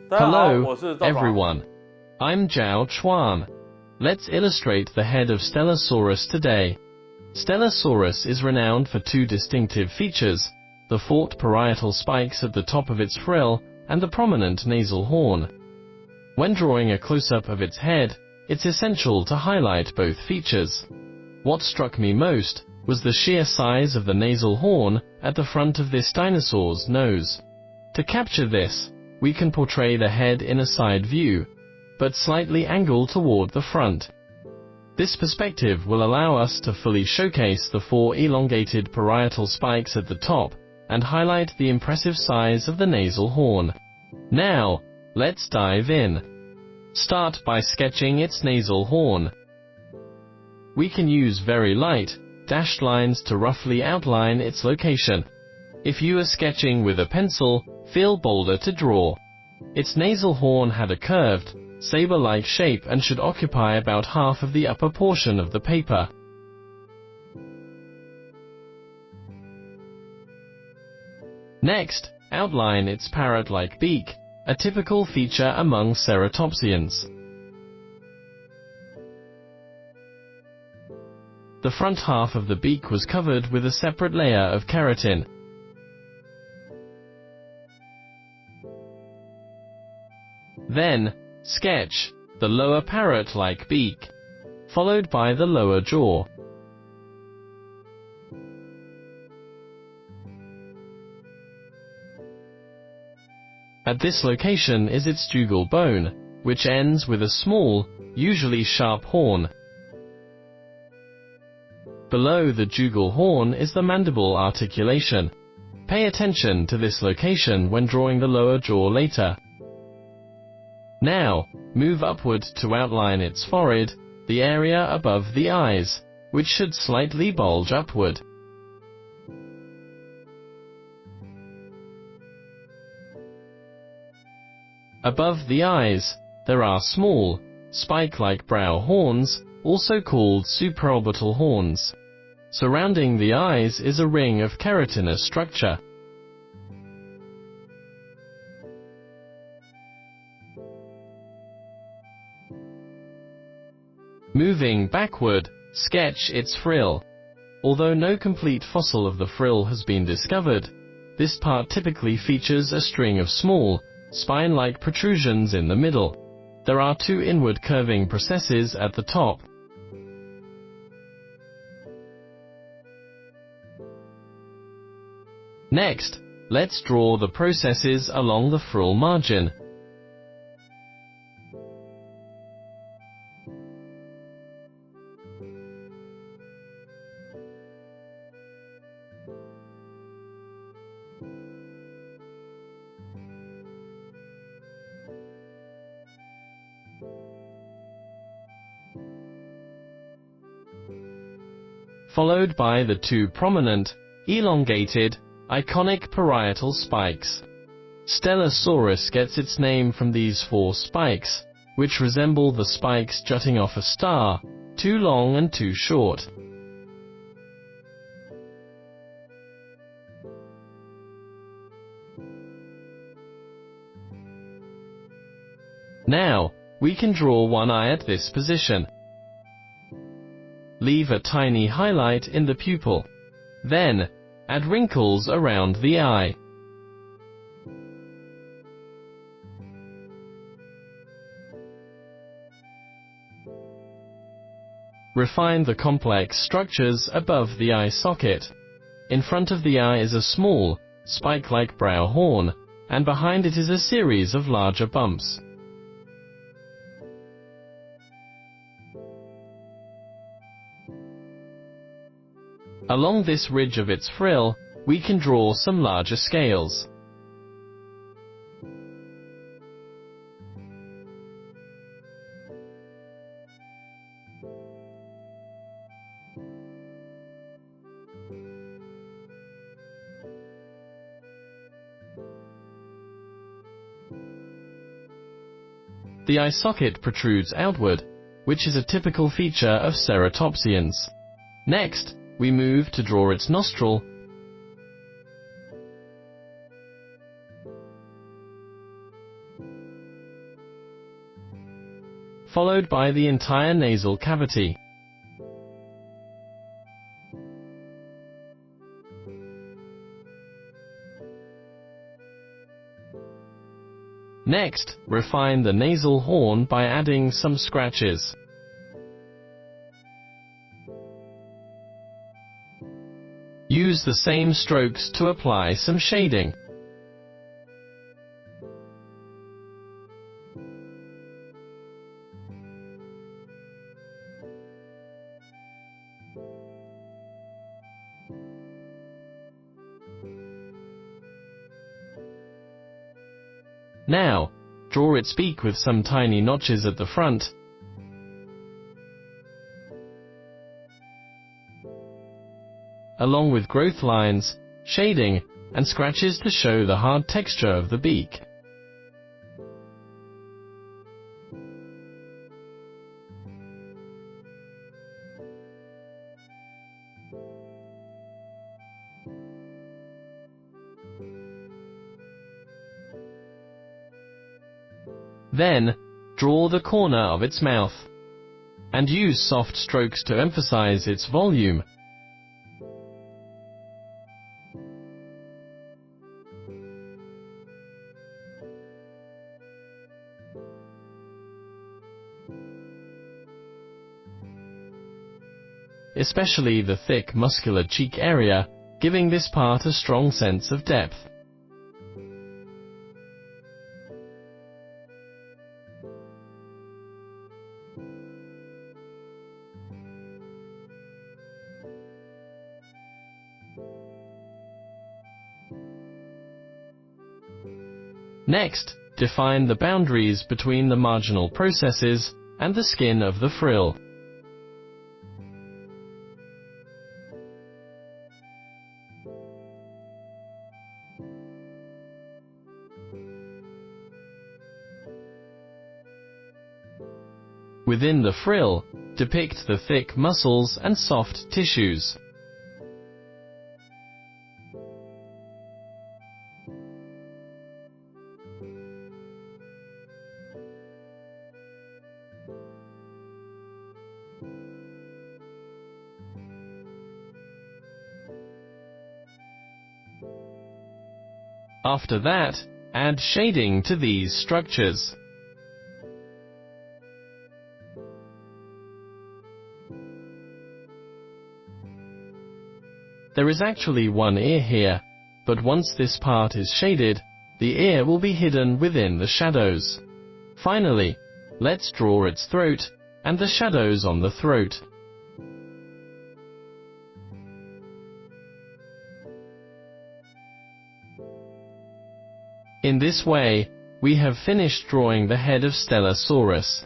Hello, everyone. I'm ZHAO Chuang. Let's illustrate the head of Stellasaurus today. Stellasaurus is renowned for two distinctive features: the forked parietal spikes at the top of its frill, and the prominent nasal horn. When drawing a close-up of its head, it's essential to highlight both features. What struck me most was the sheer size of the nasal horn at the front of this dinosaur's nose. To capture this, we can portray the head in a side view, but slightly angled toward the front. This perspective will allow us to fully showcase the four elongated parietal spikes at the top and highlight the impressive size of the nasal horn. Now, let's dive in. Start by sketching its nasal horn. We can use very light, dashed lines to roughly outline its location. If you are sketching with a pencil, feel bolder to draw. Its nasal horn had a curved, saber-like shape and should occupy about half of the upper portion of the paper. Next, outline its parrot-like beak, a typical feature among ceratopsians. The front half of the beak was covered with a separate layer of keratin. Then, sketch the lower parrot-like beak, followed by the lower jaw. At this location is its jugal bone, which ends with a small, usually sharp horn. Below the jugal horn is the mandible articulation. Pay attention to this location when drawing the lower jaw later. Now, move upward to outline its forehead, the area above the eyes, which should slightly bulge upward. Above the eyes, there are small, spike-like brow horns, also called supraorbital horns. Surrounding the eyes is a ring of keratinous structure. Moving backward, sketch its frill. Although no complete fossil of the frill has been discovered, this part typically features a string of small, spine-like protrusions in the middle. There are two inward curving processes at the top. Next, let's draw the processes along the frill margin. Followed by the two prominent, elongated, iconic parietal spikes. Stellasaurus gets its name from these four spikes, which resemble the spikes jutting off a star, too long and too short. Now, we can draw one eye at this position. Leave a tiny highlight in the pupil. Then, add wrinkles around the eye. Refine the complex structures above the eye socket. In front of the eye is a small, spike-like brow horn, and behind it is a series of larger bumps. Along this ridge of its frill, we can draw some larger scales. The eye socket protrudes outward, which is a typical feature of ceratopsians. Next, we move to draw its nostril. followed by the entire nasal cavity. Next, refine the nasal horn by adding some scratches. Use the same strokes to apply some shading. Now, draw its beak with some tiny notches at the front. Along with growth lines, shading, and scratches to show the hard texture of the beak. Then, draw the corner of its mouth, and use soft strokes to emphasize its volume. Especially the thick muscular cheek area, giving this part a strong sense of depth. Next, define the boundaries between the marginal processes and the skin of the frill. Within the frill, depict the thick muscles and soft tissues. After that, add shading to these structures. There is actually one ear here, but once this part is shaded, the ear will be hidden within the shadows. Finally, let's draw its throat and the shadows on the throat. In this way, we have finished drawing the head of Stellasaurus.